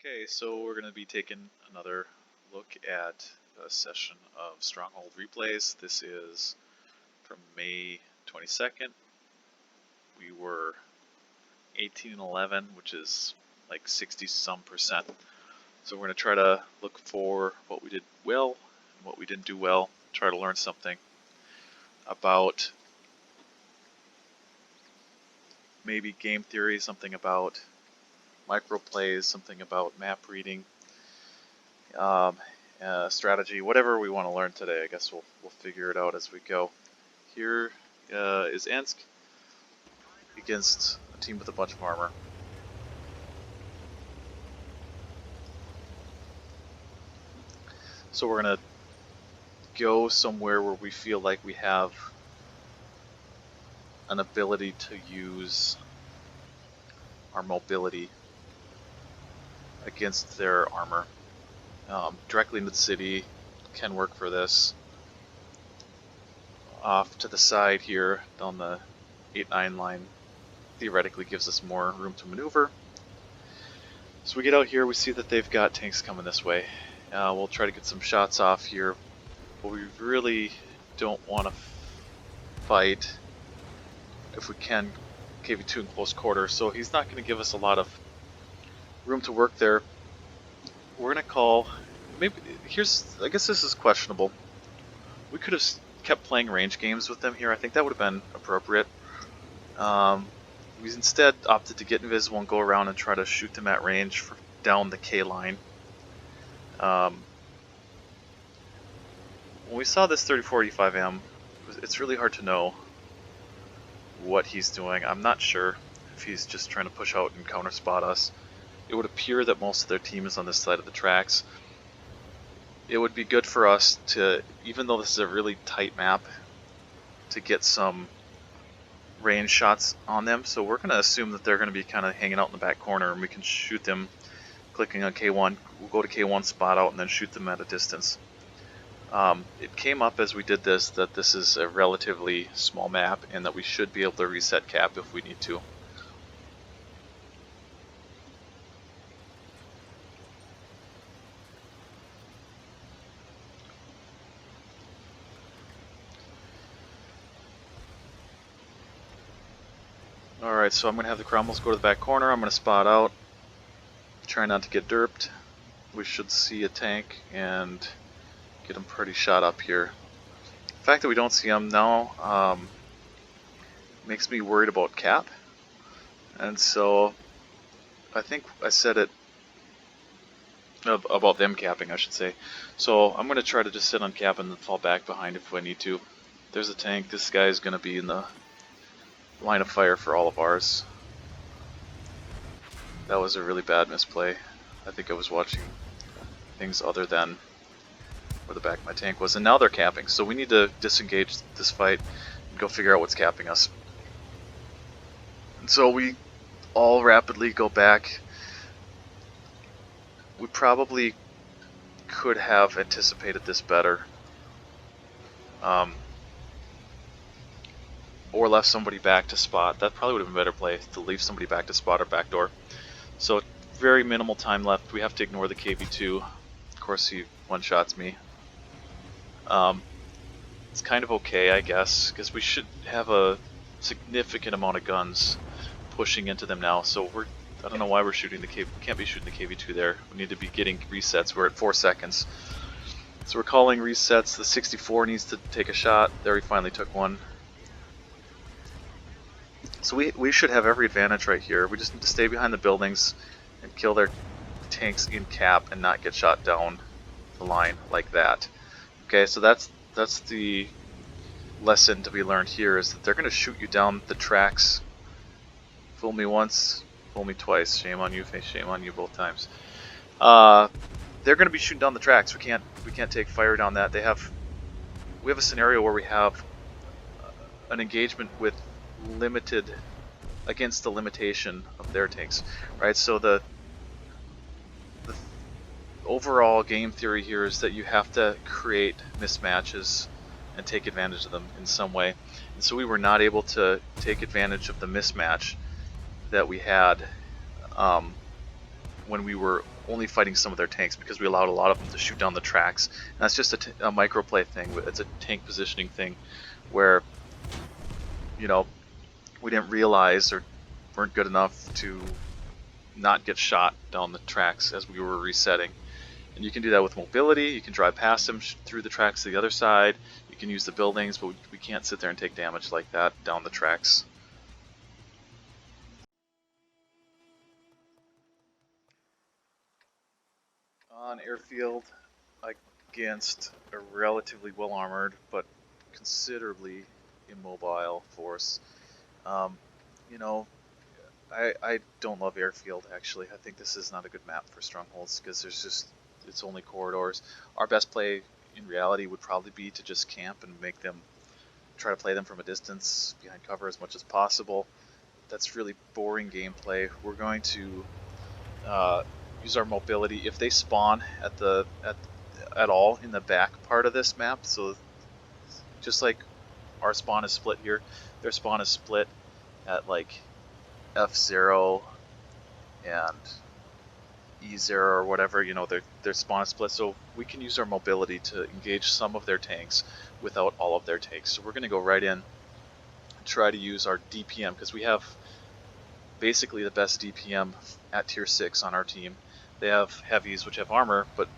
Okay, so we're going to be taking another look at a session of Stronghold replays. This is from May 22nd. We were 18-11, which is like 60-some%. So we're going to try to look for what we did well and what we didn't do well, try to learn something about maybe game theory, something about microplays, something about map reading, strategy, whatever we want to learn today. I guess we'll figure it out as we go. Here is Ensk against a team with a bunch of armor. So we're gonna go somewhere where we feel like we have an ability to use our mobility against their armor. Directly into the city can work for this. Off to the side here on the 8-9 line theoretically gives us more room to maneuver. So we get out here, we see that they've got tanks coming this way. We'll try to get some shots off here, but we really don't want to fight if we can KV2 in close quarters, so he's not going to give us a lot of room to work there. We're going to call, maybe, I guess this is questionable. We could have kept playing range games with them here. I think that would have been appropriate. We instead opted to get invisible and go around and try to shoot them at range down the K line. When we saw this 3485M, it's really hard to know what he's doing. I'm not sure if he's just trying to push out and counter spot us. It would appear that most of their team is on this side of the tracks. It would be good for us to, even though this is a really tight map, to get some range shots on them. So we're going to assume that they're going to be kind of hanging out in the back corner, and we can shoot them clicking on K1. We'll go to K1, spot out, and then shoot them at a distance. It came up as we did this that this is a relatively small map and that we should be able to reset cap if we need to. Alright, so I'm going to have the Cromwells go to the back corner. I'm going to spot out. Try not to get derped. We should see a tank and get him pretty shot up here. The fact that we don't see him now makes me worried about cap. And so I think I said it about them capping, I should say. So I'm going to try to just sit on cap and then fall back behind if I need to. There's a tank. This guy is going to be in the line of fire for all of ours. That was a really bad misplay. I think I was watching things other than where the back of my tank was, and now they're capping, so we need to disengage this fight and go figure out what's capping us. And so we all rapidly go back. We probably could have anticipated this better, or left somebody back to spot. That probably would have been a better play, to leave somebody back to spot or backdoor. So very minimal time left. We have to ignore the KV2. Of course he one-shots me. It's kind of okay, I guess, because we should have a significant amount of guns pushing into them now. So I don't know why we're shooting the KV. We can't be shooting the KV2 there. We need to be getting resets. We're at 4 seconds. So we're calling resets. The 64 needs to take a shot. There, he finally took one. So we should have every advantage right here. We just need to stay behind the buildings and kill their tanks in cap and not get shot down the line like that. Okay, so that's the lesson to be learned here, is that they're going to shoot you down the tracks. Fool me once, fool me twice. Shame on you, shame on you both times. They're going to be shooting down the tracks. We can't take fire down that. We have a scenario where we have an engagement with limited against the limitation of their tanks, right? So the overall game theory here is that you have to create mismatches and take advantage of them in some way. And so we were not able to take advantage of the mismatch that we had when we were only fighting some of their tanks because we allowed a lot of them to shoot down the tracks. And that's just a microplay thing. It's a tank positioning thing where, you know, we didn't realize or weren't good enough to not get shot down the tracks as we were resetting. And you can do that with mobility. You can drive past them through the tracks to the other side. You can use the buildings, but we can't sit there and take damage like that down the tracks. On airfield against a relatively well armored but considerably immobile force. You know, I don't love airfield actually. I think this is not a good map for Strongholds because it's only corridors. Our best play in reality would probably be to just camp and try to play them from a distance behind cover as much as possible. That's really boring gameplay. We're going to use our mobility if they spawn at all in the back part of this map. So just like our spawn is split here, their spawn is split at like F0 and E0 or whatever, you know, their spawn is split, so we can use our mobility to engage some of their tanks without all of their tanks. So we're going to go right in and try to use our DPM, because we have basically the best DPM at tier 6 on our team. They have heavies which have armor, but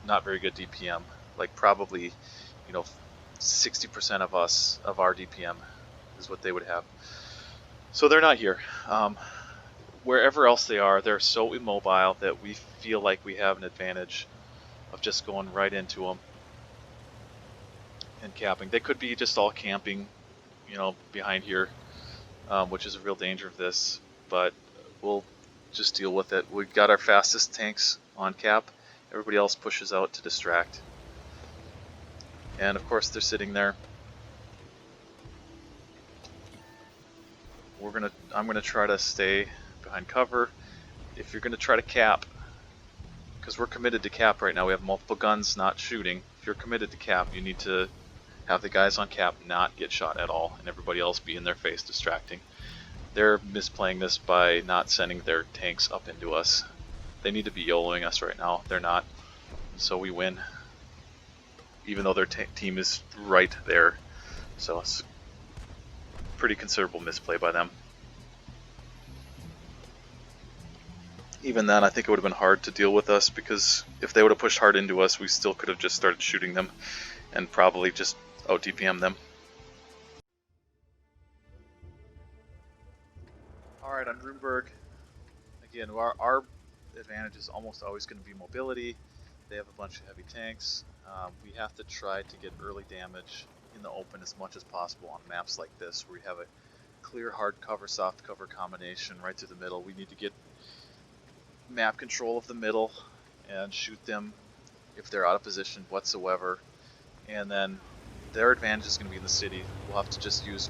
not very good DPM, like probably, you know, 60% of our DPM is what they would have. So they're not here. Wherever else they are, they're so immobile that we feel like we have an advantage of just going right into them and capping. They could be just all camping, you know, behind here, which is a real danger of this, but we'll just deal with it. We've got our fastest tanks on cap. Everybody else pushes out to distract. And of course they're sitting there. I'm gonna try to stay behind cover. If you're gonna try to cap, because we're committed to cap right now, we have multiple guns not shooting. If you're committed to cap, you need to have the guys on cap not get shot at all, and everybody else be in their face distracting. They're misplaying this by not sending their tanks up into us. They need to be YOLOing us right now. They're not. So we win. Even though their team is right there. So it's pretty considerable misplay by them. Even then, I think it would have been hard to deal with us, because if they would have pushed hard into us, we still could have just started shooting them and probably just out DPM them. Alright, on Runeberg, again, our advantage is almost always going to be mobility. They have a bunch of heavy tanks. We have to try to get early damage in the open as much as possible on maps like this, where we have a clear hard cover, soft cover combination right through the middle. We need to get map control of the middle and shoot them if they're out of position whatsoever. And then their advantage is going to be in the city. We'll have to just use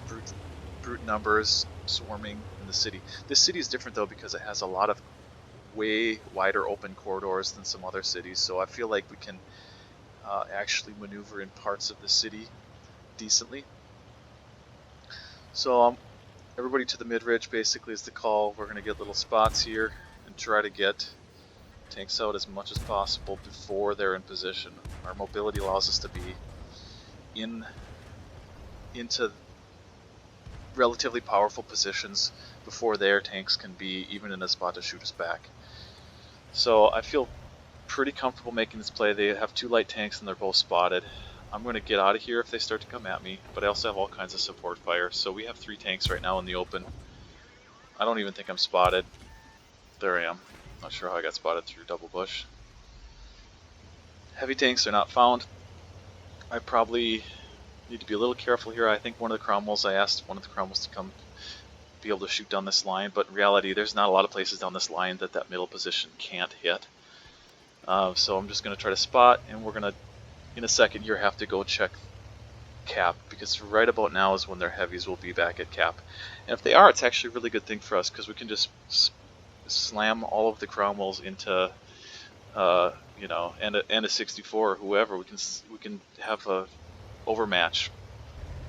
brute numbers swarming in the city. This city is different though because it has a lot of way wider open corridors than some other cities, so I feel like we can actually maneuver in parts of the city decently. So everybody to the mid-ridge basically is the call. We're going to get little spots here and try to get tanks out as much as possible before they're in position. Our mobility allows us to be into relatively powerful positions before their tanks can be even in a spot to shoot us back. So I feel pretty comfortable making this play. They have 2 light tanks and they're both spotted. I'm going to get out of here if they start to come at me, but I also have all kinds of support fire. So we have 3 tanks right now in the open. I don't even think I'm spotted. There I am. Not sure how I got spotted through double bush. Heavy tanks are not found. I probably need to be a little careful here. I think one of the Cromwells, I asked one of the Cromwells to come be able to shoot down this line, but in reality there's not a lot of places down this line that middle position can't hit. So I'm just going to try to spot, and we're going to, in a second here, have to go check cap, because right about now is when their heavies will be back at cap. And if they are, it's actually a really good thing for us, because we can just slam all of the Cromwells into you know, and a 64 or whoever. We can have a overmatch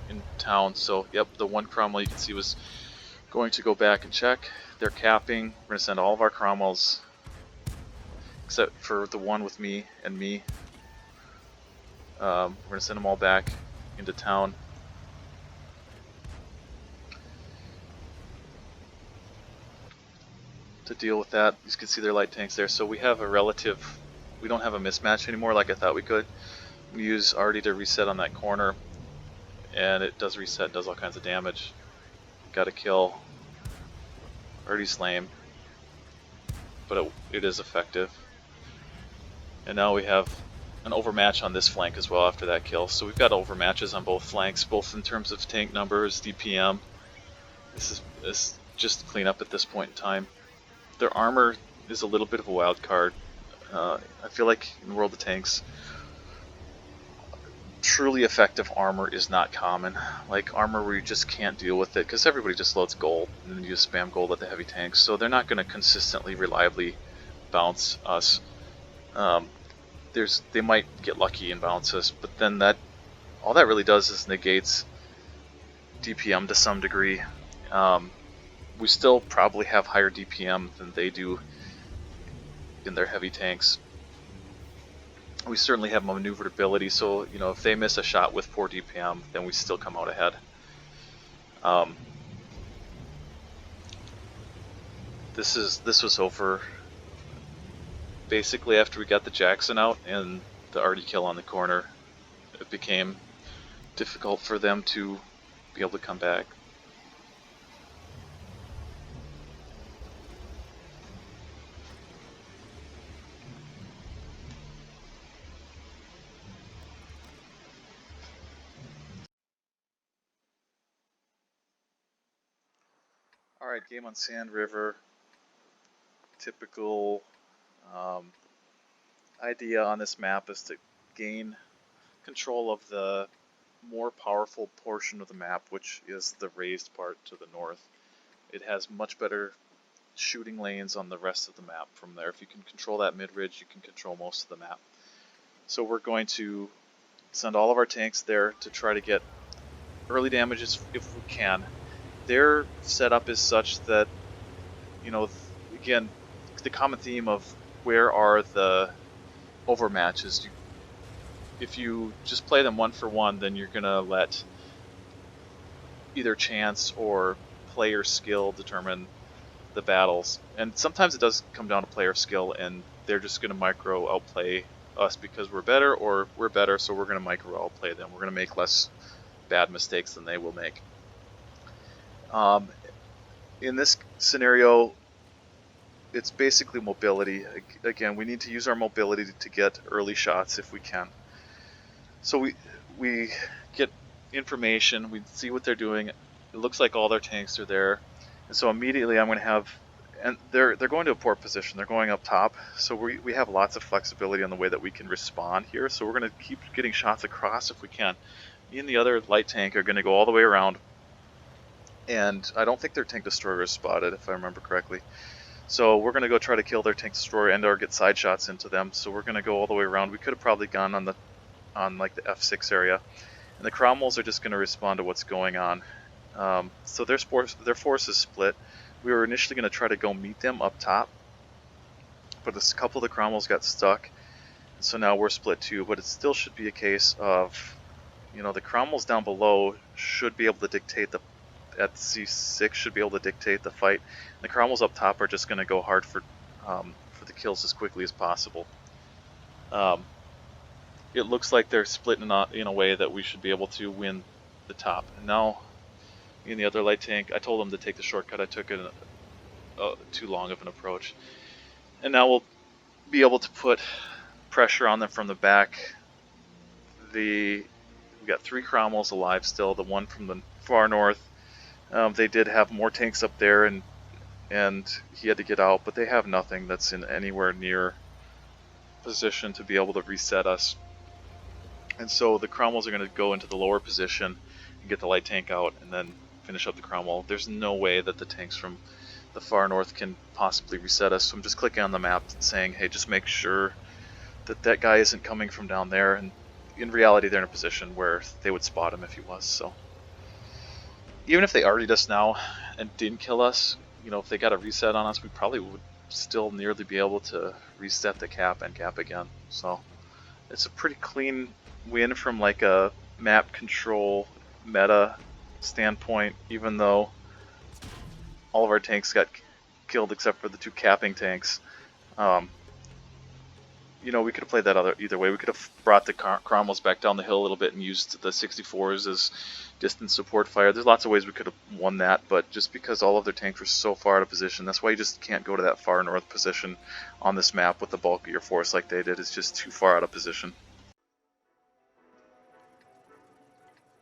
in town. So yep, the one Cromwell you can see was going to go back and check. They're capping. We're going to send all of our Cromwells except for the one with me and me. We're going to send them all back into town. To deal with that. You can see their light tanks there. So we have a relative, we don't have a mismatch anymore like I thought we could. We use Artie to reset on that corner, and it does reset, does all kinds of damage. Got a kill. Artie's lame, but it is effective. And now we have an overmatch on this flank as well after that kill. So we've got overmatches on both flanks, both in terms of tank numbers, DPM. This is just cleanup at this point in time. Their armor is a little bit of a wild card. I feel like in World of Tanks, truly effective armor is not common. Like armor where you just can't deal with it because everybody just loads gold and then you just spam gold at the heavy tanks. So they're not going to consistently, reliably bounce us. They might get lucky and bounce us, but then all that really does is negates DPM to some degree. We still probably have higher DPM than they do in their heavy tanks. We certainly have maneuverability, so if they miss a shot with poor DPM, then we still come out ahead. This was over basically after we got the Jackson out and the Artie kill on the corner. It became difficult for them to be able to come back. Alright, game on Sand River. Typical idea on this map is to gain control of the more powerful portion of the map, which is the raised part to the north. It has much better shooting lanes on the rest of the map from there. If you can control that mid-ridge, you can control most of the map. So we're going to send all of our tanks there to try to get early damages if we can. Their setup is such that, again, the common theme of where are the overmatches. If you just play them one for one, then you're going to let either chance or player skill determine the battles. And sometimes it does come down to player skill, and they're just going to micro outplay us because we're better, or we're better, so we're going to micro outplay them. We're going to make less bad mistakes than they will make. In this scenario, it's basically mobility. Again, we need to use our mobility to get early shots if we can. So we get information, we see what they're doing. It looks like all their tanks are there, and so immediately I'm going to have, and they're going to a port position. They're going up top, so we have lots of flexibility on the way that we can respond here. So we're going to keep getting shots across if we can. Me and the other light tank are going to go all the way around, and I don't think their tank destroyer is spotted, if I remember correctly. So we're going to go try to kill their tank destroyer and or get side shots into them. So we're going to go all the way around. We could have probably gone on like the F6 area, and the Cromwells are just going to respond to what's going on. So their force is split. We were initially going to try to go meet them up top, but a couple of the Cromwells got stuck, and so now we're split too. But it still should be a case of, the Cromwells down below should be able to dictate at C6 should be able to dictate the fight. The Cromwells up top are just going to go hard for the kills as quickly as possible. It looks like they're split in a way that we should be able to win the top. And now, in the other light tank, I told them to take the shortcut. I took it too long of an approach. And now we'll be able to put pressure on them from the back. We got 3 Cromwells alive still, the one from the far north. They did have more tanks up there, and he had to get out, but they have nothing that's in anywhere near position to be able to reset us. And so the Cromwells are going to go into the lower position and get the light tank out and then finish up the Cromwell. There's no way that the tanks from the far north can possibly reset us, so I'm just clicking on the map saying, hey, just make sure that guy isn't coming from down there, and in reality they're in a position where they would spot him if he was. So even if they artied us now and didn't kill us, if they got a reset on us, we probably still nearly be able to reset the cap and cap again. So it's a pretty clean win from like a map control meta standpoint, even though all of our tanks got killed except for the 2 capping tanks. You know, we could have played that either way. We could have brought the Cromwells back down the hill a little bit and used the 64s as distance support fire. There's lots of ways we could have won that, but just because all of their tanks were so far out of position, that's why you just can't go to that far north position on this map with the bulk of your force like they did. It's just too far out of position.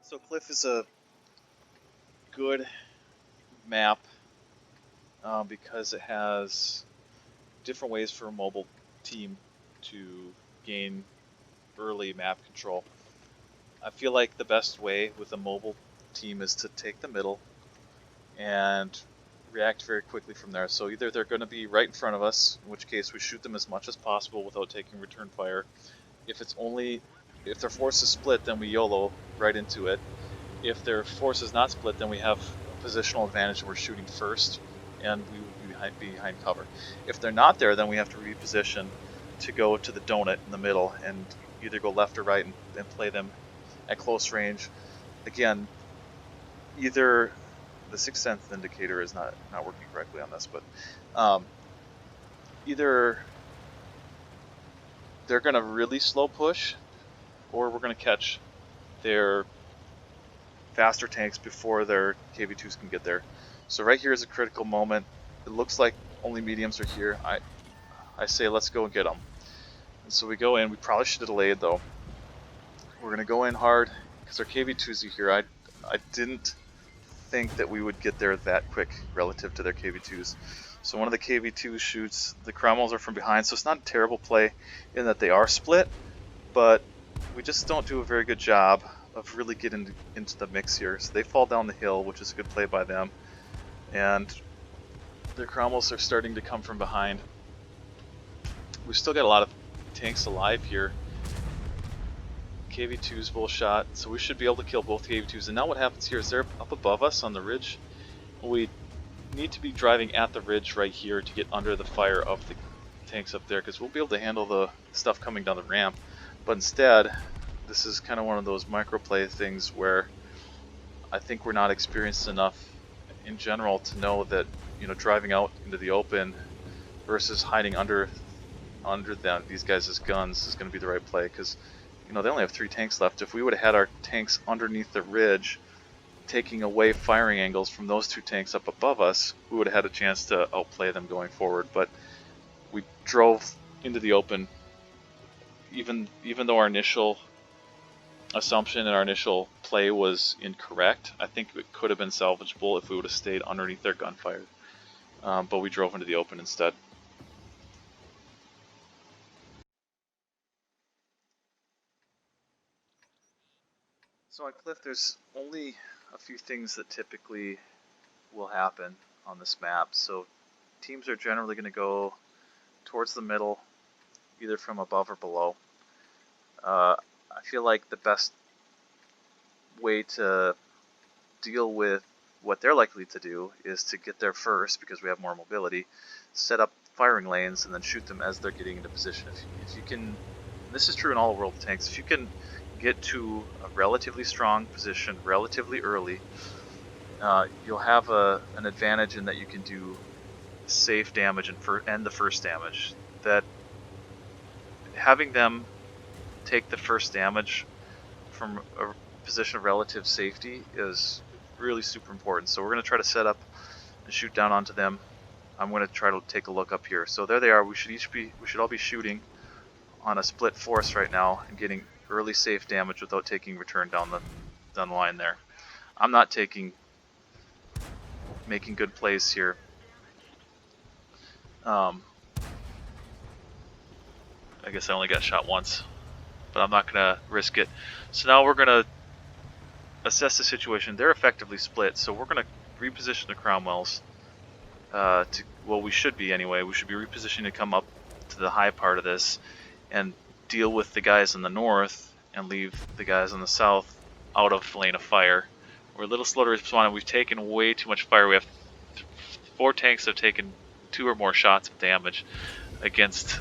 So Cliff is a good map because it has different ways for a mobile team to gain early map control. I feel like the best way with a mobile team is to take the middle and react very quickly from there. So either they're going to be right in front of us, in which case we shoot them as much as possible without taking return fire. If their force is split, then we YOLO right into it. If their force is not split, then we have a positional advantage and we're shooting first, and we will be behind cover. If they're not there, then we have to reposition to go to the donut in the middle and either go left or right and play them at close range. Again, either the Sixth Sense indicator is not working correctly on this, but either they're going to really slow push, or we're going to catch their faster tanks before their KV2s can get there. So right here is a critical moment. It looks like only mediums are here. I say let's go and get them. And so we go in. We probably should have delayed though. We're going to go in hard because our KV2s are here. I didn't think that we would get there that quick relative to their KV2s. So one of the KV2s shoots. The Cromwells are from behind, so it's not a terrible play in that they are split, but we just don't do a very good job of really getting into the mix here. So they fall down the hill, which is a good play by them, and their Cromwells are starting to come from behind. We've still got a lot of tanks alive here. KV2's full shot, so we should be able to kill both KV2s. And now what happens here is they're up above us on the ridge. We need to be driving at the ridge right here to get under the fire of the tanks up there, because we'll be able to handle the stuff coming down the ramp. But instead, this is kind of one of those microplay things where I think we're not experienced enough in general to know that, you know, driving out into the open versus hiding under these guys' guns is going to be the right play, because, you know, they only have 3 tanks left. If we would have had our tanks underneath the ridge, taking away firing angles from those 2 tanks up above us, we would have had a chance to outplay them going forward. But we drove into the open, even though our initial assumption and our initial play was incorrect. I think it could have been salvageable if we would have stayed underneath their gunfire. But we drove into the open instead. So on Cliff, there's only a few things that typically will happen on this map. So teams are generally going to go towards the middle, either from above or below. I feel like the best way to deal with what they're likely to do is to get there first, because we have more mobility, set up firing lanes, and then shoot them as they're getting into position. If you can, this is true in all world tanks, if you can get to a relatively strong position relatively early, you'll have an advantage in that you can do safe damage and the first damage. That having them take the first damage from a position of relative safety is really super important. So we're going to try to set up and shoot down onto them. I'm going to try to take a look up here. So there they are. We should all be shooting on a split force right now and getting early safe damage without taking return down the line there. I'm not making good plays here. I guess I only got shot once, but I'm not going to risk it. So now we're going to assess the situation. They're effectively split, so we're going to reposition the Cromwells. Well, we should be anyway. We should be repositioning to come up to the high part of this and deal with the guys in the north and leave the guys in the south out of lane of fire. We're a little slow to respond. We've taken way too much fire. We have 4 tanks that have taken 2 or more shots of damage against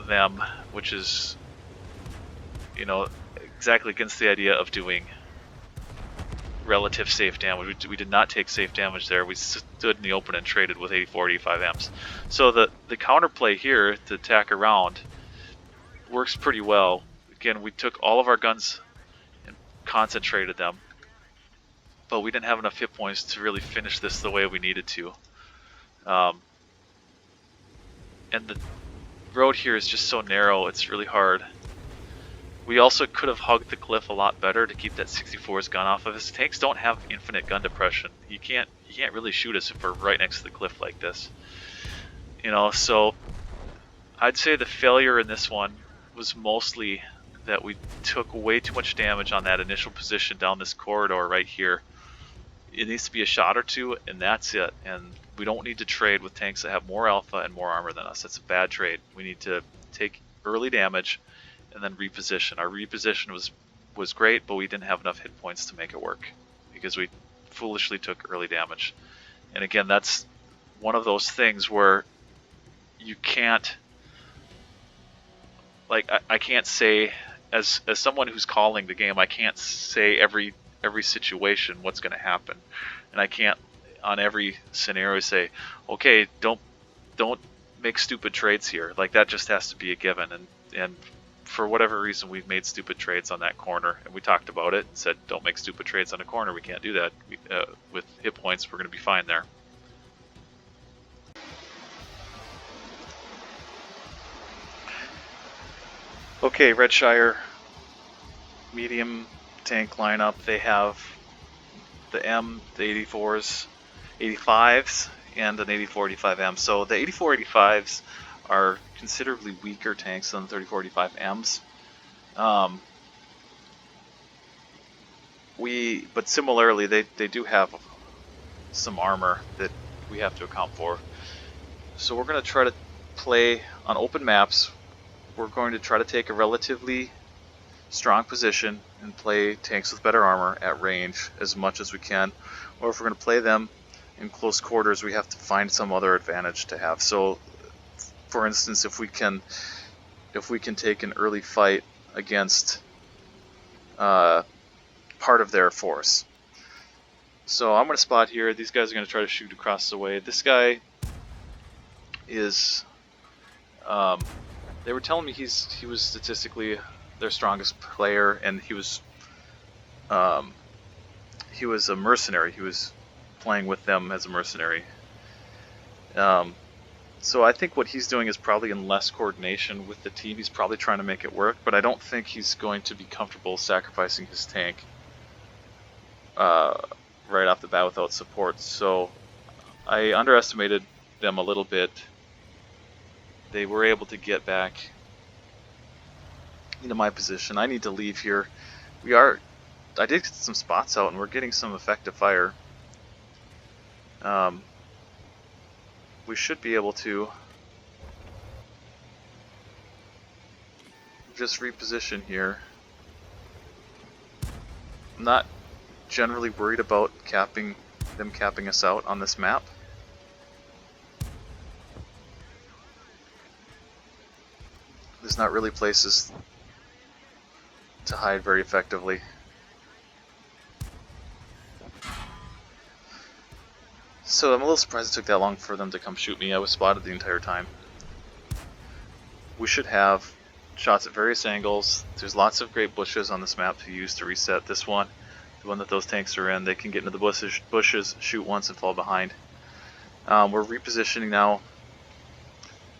them, which is, you know, exactly against the idea of doing relative safe damage. We did not take safe damage there. We stood in the open and traded with 84, 85 Ms. So the counterplay here to attack around works pretty well. Again, we took all of our guns and concentrated them, but we didn't have enough hit points to really finish this the way we needed to. And the road here is just so narrow, it's really hard. We also could have hugged the cliff a lot better to keep that 64's gun off of us. Tanks don't have infinite gun depression. You can't really shoot us if we're right next to the cliff like this. You know, so I'd say the failure in this one was mostly that we took way too much damage on that initial position down this corridor right here. It needs to be a shot or two, and that's it. And we don't need to trade with tanks that have more alpha and more armor than us. That's a bad trade. We need to take early damage and then reposition. Our reposition was great, but we didn't have enough hit points to make it work because we foolishly took early damage. And again, that's one of those things where you can't, like, I can't say, as someone who's calling the game, I can't say every situation what's going to happen, and I can't on every scenario say, okay, don't make stupid trades here. Like, that just has to be a given. And for whatever reason, we've made stupid trades on that corner, and we talked about it and said, don't make stupid trades on a corner. We can't do that. With hit points, we're going to be fine there. Okay, Redshire medium tank lineup. They have the M, the 84s, 85s, and an 84-85M. So the 84-85s are considerably weaker tanks than the 34-85Ms. But similarly, they do have some armor that we have to account for. So we're going to try to play on open maps. We're going to try to take a relatively strong position and play tanks with better armor at range as much as we can. Or if we're going to play them in close quarters, we have to find some other advantage to have. So, for instance, if we can take an early fight against part of their force. So I'm going to spot here. These guys are going to try to shoot across the way. This guy is. They were telling me he was statistically their strongest player, and he was a mercenary. He was playing with them as a mercenary. So I think what he's doing is probably in less coordination with the team. He's probably trying to make it work, but I don't think he's going to be comfortable sacrificing his tank right off the bat without support. So I underestimated them a little bit. They were able to get back into my position. I need to leave here. I did get some spots out, and we're getting some effective fire. We should be able to just reposition here. I'm not generally worried about them capping us out on this map. There's not really places to hide very effectively. So I'm a little surprised it took that long for them to come shoot me. I was spotted the entire time. We should have shots at various angles. There's lots of great bushes on this map to use to reset. This one, the one that those tanks are in, they can get into the bushes, shoot once and fall behind. We're repositioning now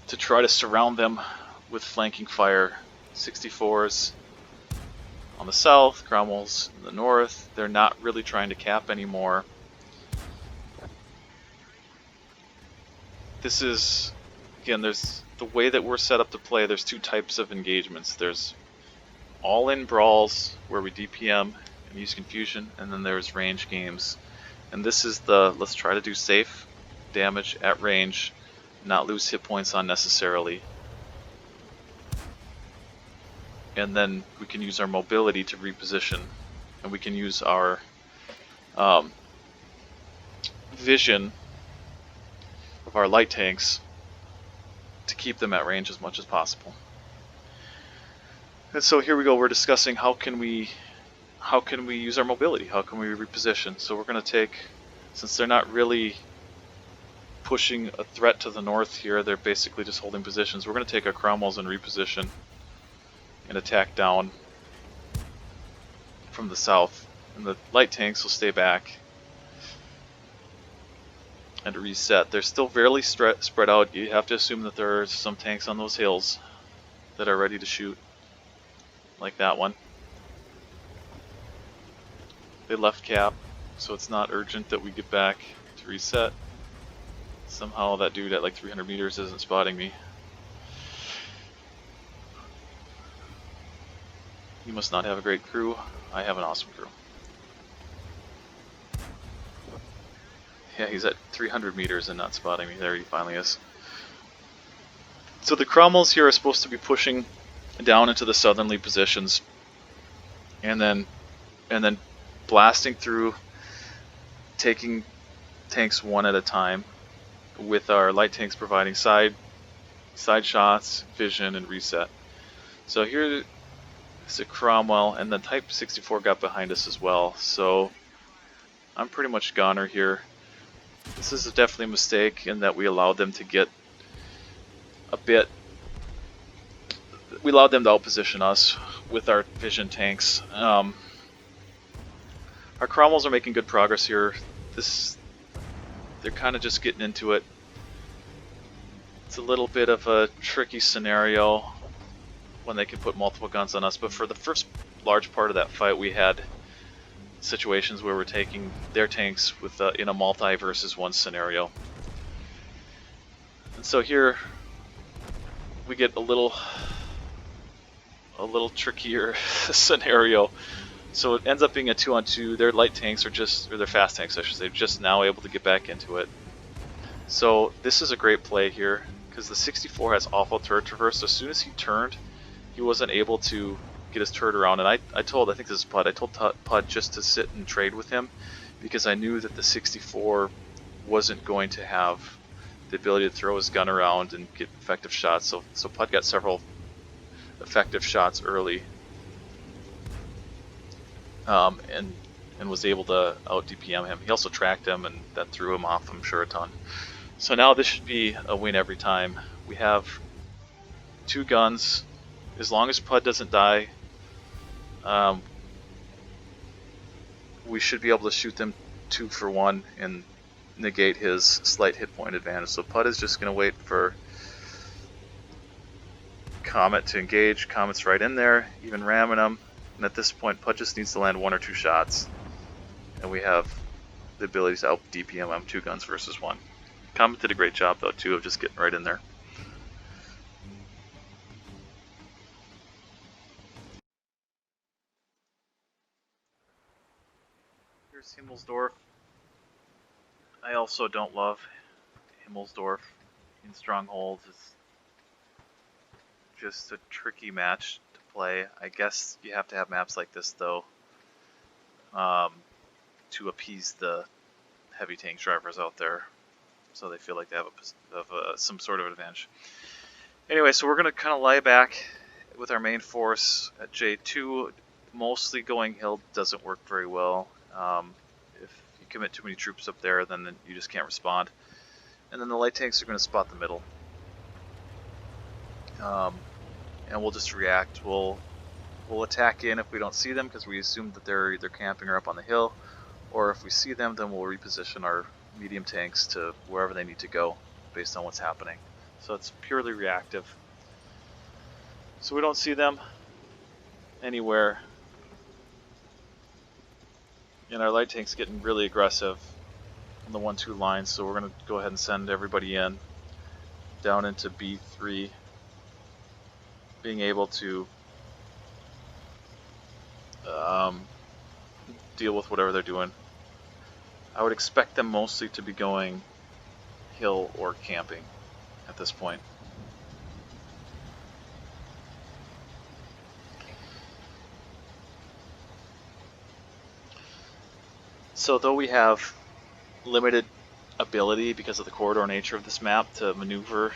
to try to surround them with flanking fire. 64s on the south, Cromwell's in the north. They're not really trying to cap anymore. This is, again, there's the way that we're set up to play. There's two types of engagements. There's all-in brawls where we DPM and use confusion, and then there's range games. And this is the let's try to do safe damage at range, not lose hit points unnecessarily. And then we can use our mobility to reposition, and we can use our vision of our light tanks to keep them at range as much as possible. And so here we go, we're discussing how can we use our mobility, how can we reposition. So we're going to take, since they're not really pushing a threat to the north here, they're basically just holding positions, we're going to take our Cromwells and reposition and attack down from the south. And the light tanks will stay back and reset. They're still fairly spread out. You have to assume that there are some tanks on those hills that are ready to shoot, like that one. They left cap, so it's not urgent that we get back to reset. Somehow that dude at like 300 meters isn't spotting me. You must not have a great crew. I have an awesome crew. Yeah, he's at 300 meters and not spotting me. There he finally is. So the Cromwells here are supposed to be pushing down into the southerly positions, and then blasting through, taking tanks one at a time, with our light tanks providing side shots, vision, and reset. So here is a Cromwell, and the Type 64 got behind us as well. So I'm pretty much goner here. This is definitely a mistake in that we allowed them to get a bit. We allowed them to outposition us with our vision tanks. Our Cromwells are making good progress here. They're kind of just getting into it. It's a little bit of a tricky scenario when they can put multiple guns on us, but for the first large part of that fight, we had situations where we're taking their tanks with in a multi versus one scenario. And so here we get a little trickier scenario. So it ends up being a 2-on-2. Their light tanks are or their fast tanks, I should say, just now able to get back into it. So this is a great play here, because the 64 has awful turret traverse. So as soon as he turned, he wasn't able to get his turret around. And I think this is Pud, I told Pud just to sit and trade with him, because I knew that the 64 wasn't going to have the ability to throw his gun around and get effective shots. So Pud got several effective shots early. And was able to out DPM him. He also tracked him, and that threw him off, I'm sure, a ton. So now this should be a win every time. We have 2 guns. As long as Pud doesn't die, we should be able to shoot them 2 for 1 and negate his slight hit point advantage. So Pud is just going to wait for Comet to engage. Comet's right in there, even ramming him. And at this point, Pud just needs to land 1 or 2 shots, and we have the ability to out DPM him 2 guns versus 1. Comet did a great job, though, too, of just getting right in there. Here's Himmelsdorf. I also don't love Himmelsdorf in Strongholds. It's just a tricky match to play. I guess you have to have maps like this, though, to appease the heavy tank drivers out there, so they feel like they have some sort of advantage. Anyway, so we're going to kind of lie back with our main force at J2. Mostly going hill doesn't work very well. If you commit too many troops up there, then you just can't respond. And then the light tanks are going to spot the middle. And we'll just react. We'll attack in if we don't see them, because we assume that they're either camping or up on the hill. Or if we see them, then we'll reposition our medium tanks to wherever they need to go based on what's happening. So it's purely reactive. So we don't see them anywhere. And our light tank's getting really aggressive on the 1-2 line, so we're going to go ahead and send everybody in down into B3, being able to deal with whatever they're doing. I would expect them mostly to be going hill or camping at this point. So though we have limited ability, because of the corridor nature of this map, to maneuver.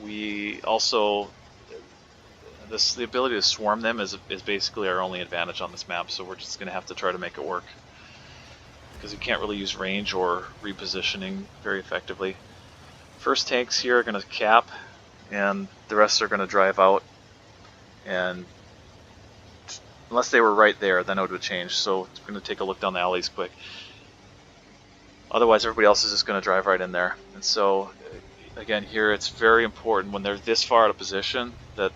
We also, the ability to swarm them is basically our only advantage on this map, so we're just going to have to try to make it work, because you can't really use range or repositioning very effectively. First tanks here are going to cap, and the rest are going to drive out, and unless they were right there, then it would change. So we're going to take a look down the alleys quick. Otherwise, everybody else is just going to drive right in there. And so, again, here it's very important when they're this far out of position that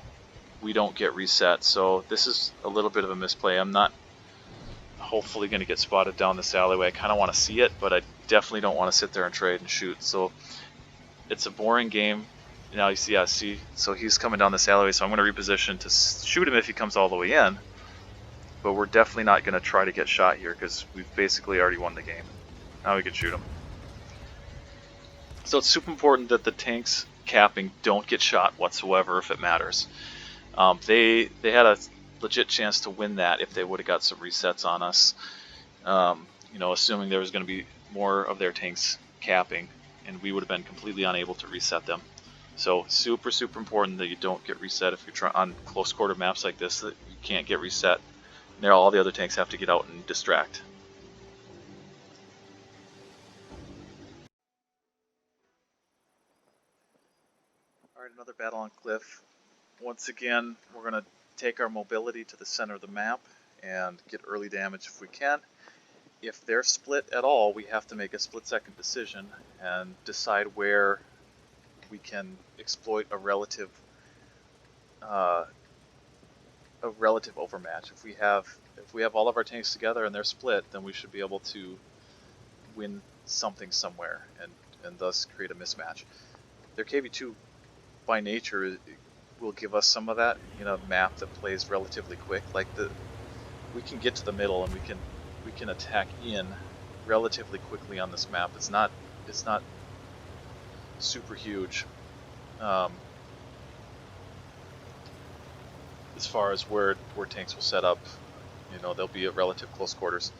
we don't get reset. So this is a little bit of a misplay. I'm not hopefully going to get spotted down this alleyway. I kind of want to see it, but I definitely don't want to sit there and trade and shoot. So it's a boring game. Now you see, see, so he's coming down this alleyway, so I'm going to reposition to shoot him if he comes all the way in. But we're definitely not going to try to get shot here, because we've basically already won the game. Now we can shoot him. So it's super important that the tanks capping don't get shot whatsoever if it matters. They had a legit chance to win that if they would have got some resets on us. You know, assuming there was going to be more of their tanks capping, and we would have been completely unable to reset them. So super important that you don't get reset if you're on close quarter maps like this. That you can't get reset. There, all the other tanks have to get out and distract. Alright, another battle on cliff. Once again, we're going to take our mobility to the center of the map and get early damage if we can. If they're split at all, we have to make a split-second decision and decide where we can exploit a relative overmatch. If we have all of our tanks together and they're split, then we should be able to win something somewhere and thus create a mismatch. Their KV2 by nature will give us some of that in a map that plays relatively quick. Like we can get to the middle and we can attack in relatively quickly on this map. It's not super huge as far as where tanks will set up. You know, they'll be at relative close quarters.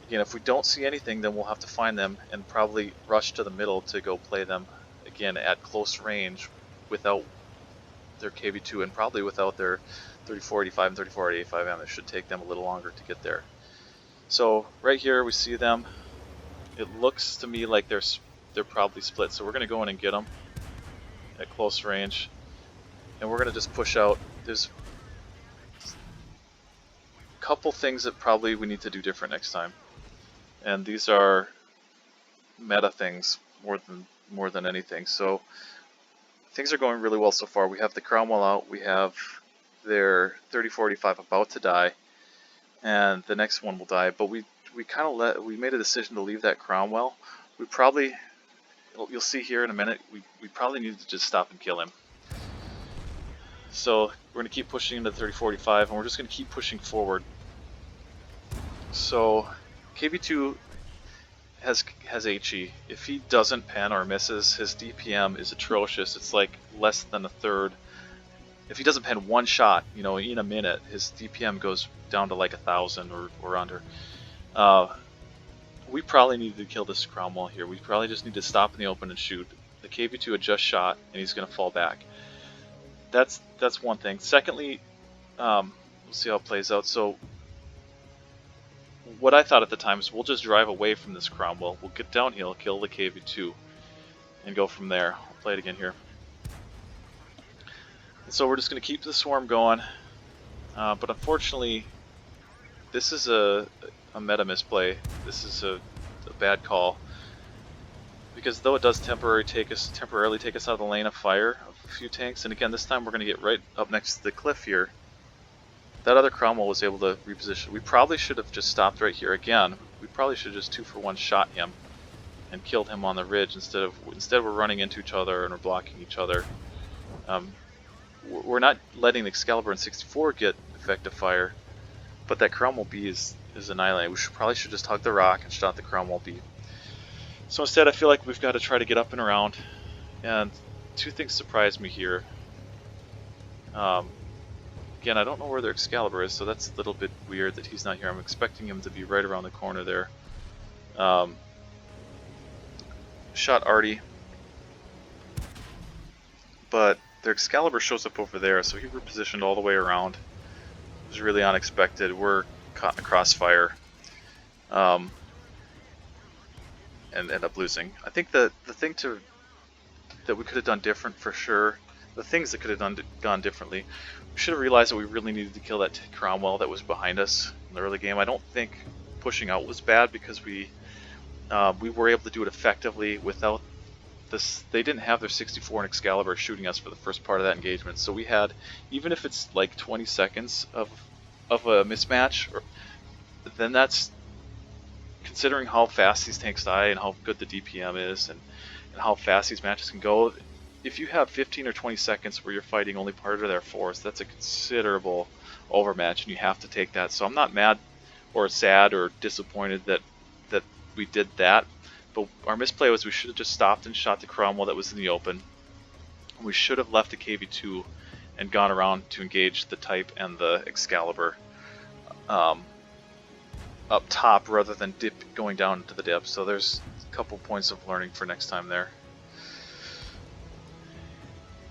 Again, if we don't see anything, then we'll have to find them and probably rush to the middle to go play them again at close range without their KV2 and probably without their 3485 and 3485M. It should take them a little longer to get there. So right here we see them. It looks to me like they're probably split, so we're going to go in and get them at close range, and we're going to just push out. There's a couple things that probably we need to do different next time, and these are meta things more than anything. So things are going really well so far. We have the Cromwell out, we have their 3045 about to die, and the next one will die, but we made a decision to leave that Cromwell. We probably, you'll see here in a minute, we probably need to just stop and kill him. So we're going to keep pushing into 3045, and we're just going to keep pushing forward. So KV2 has HE. If he doesn't pen or misses, his DPM is atrocious. It's like less than a third. If he doesn't pen one shot, you know, in a minute, his DPM goes down to like 1,000 or under. We probably need to kill this Cromwell here. We probably just need to stop in the open and shoot. The KV2 had just shot, and he's going to fall back. That's one thing. Secondly, we'll see how it plays out. So what I thought at the time is we'll just drive away from this Cromwell. We'll get downhill, kill the KV2, and go from there. I'll play it again here. And so we're just going to keep the swarm going. But unfortunately, this is a meta misplay. This is a bad call, because though it does temporarily take us out of the lane of fire of a few tanks, and again this time we're going to get right up next to the cliff here. That other Cromwell was able to reposition. We probably should have just stopped right here again. We probably should have just 2-for-1 shot him and killed him on the ridge instead we're running into each other and we're blocking each other. We're not letting the Excalibur and 64 get effective fire, but that Cromwell B is annihilated. We probably should just hug the rock and shot the Cromwell B. So instead I feel like we've got to try to get up and around, and two things surprised me here. Again, I don't know where their Excalibur is, so that's a little bit weird that he's not here. I'm expecting him to be right around the corner there. shot Artie, but their Excalibur shows up over there, so he repositioned all the way around. It was really unexpected. We're caught in a crossfire, and end up losing. I think that the thing that we could have done different for sure, the things that could have gone differently, we should have realized that we really needed to kill that Cromwell that was behind us in the early game. I don't think pushing out was bad because we were able to do it effectively without this. They didn't have their 64 and Excalibur shooting us for the first part of that engagement, so we had, even if it's like 20 seconds of a mismatch, then that's, considering how fast these tanks die and how good the DPM is and how fast these matches can go, if you have 15 or 20 seconds where you're fighting only part of their force, that's a considerable overmatch, and you have to take that. So I'm not mad or sad or disappointed that we did that, but our misplay was we should have just stopped and shot the Cromwell that was in the open. We should have left the KV-2 and gone around to engage the Type and the Excalibur up top rather than going down into the depths. So there's a couple points of learning for next time there.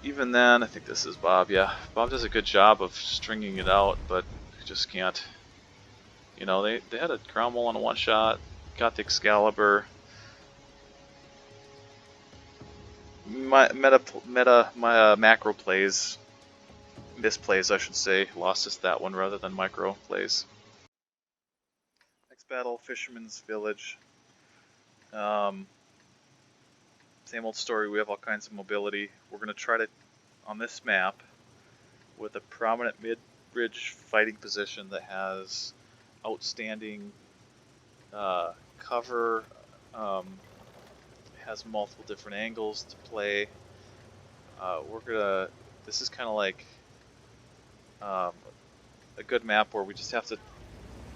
Even then, I think this is Bob. Yeah, Bob does a good job of stringing it out, but you just can't. You know, they had a Cromwell on a one-shot, got the Excalibur. My macro plays, misplays I should say, lost us that one rather than micro plays. Next battle, Fisherman's Village. Same old story, we have all kinds of mobility. We're going to try to, on this map, with a prominent mid-ridge fighting position that has outstanding cover, has multiple different angles to play. This is kind of like a good map where we just have to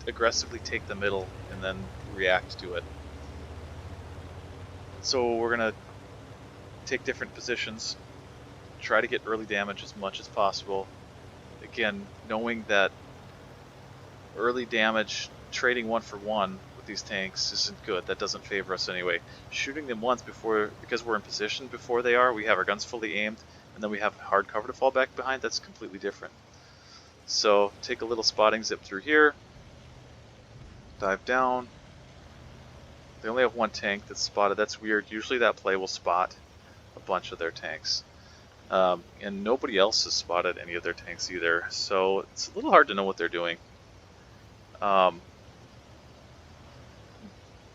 aggressively take the middle and then react to it. So we're going to take different positions, try to get early damage as much as possible. Again, knowing that early damage, trading 1-for-1 with these tanks isn't good. That doesn't favor us anyway. Shooting them once before, because we're in position before they are, we have our guns fully aimed, and then we have hard cover to fall back behind, that's completely different. So take a little spotting zip through here, dive down. They only have one tank that's spotted. That's weird. Usually that play will spot a bunch of their tanks. And nobody else has spotted any of their tanks either, so it's a little hard to know what they're doing.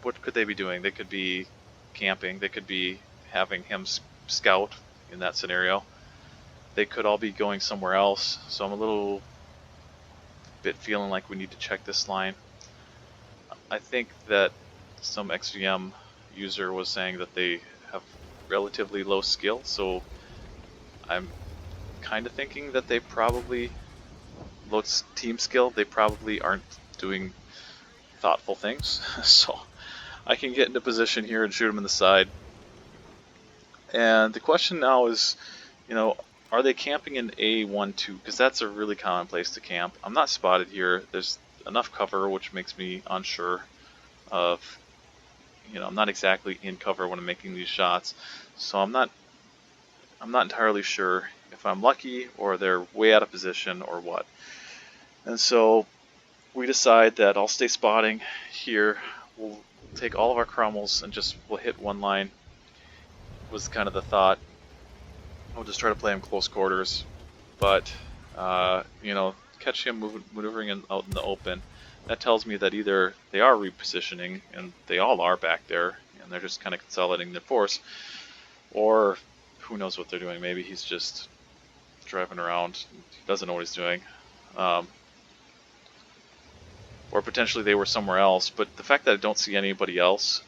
What could they be doing? They could be camping. They could be having him scout in that scenario. They could all be going somewhere else, so I'm a little bit feeling like we need to check this line. I think that some XVM user was saying that they have relatively low skill, so I'm kind of thinking that they probably, low team skill, they probably aren't doing thoughtful things. So I can get into position here and shoot them in the side. And the question now is, you know, are they camping in A12? Because that's a really common place to camp. I'm not spotted here. There's enough cover, which makes me unsure of, you know, I'm not exactly in cover when I'm making these shots, so I'm not entirely sure if I'm lucky or they're way out of position or what. And so we decide that I'll stay spotting here. We'll take all of our Cromwells and we'll hit one line, was kind of the thought. We'll just try to play him close quarters, but you know, catch him maneuvering out in the open. That tells me that either they are repositioning, and they all are back there, and they're just kind of consolidating their force, or who knows what they're doing. Maybe he's just driving around, he doesn't know what he's doing. Or potentially they were somewhere else, but the fact that I don't see anybody else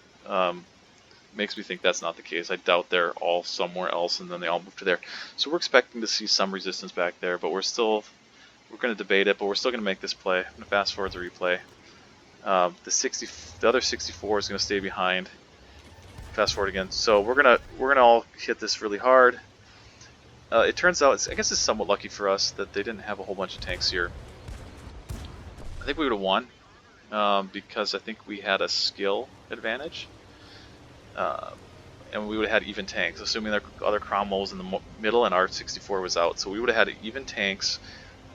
makes me think that's not the case. I doubt they're all somewhere else and then they all move to there. So we're expecting to see some resistance back there, but we're going to debate it, but we're still going to make this play. I'm going to fast forward the replay. The other 64 is going to stay behind. Fast forward again. So we're gonna all hit this really hard. It turns out, I guess it's somewhat lucky for us that they didn't have a whole bunch of tanks here. I think we would have won because I think we had a skill advantage. and we would have had even tanks, assuming their other Cromwell was in the middle and our 64 was out. So we would have had even tanks.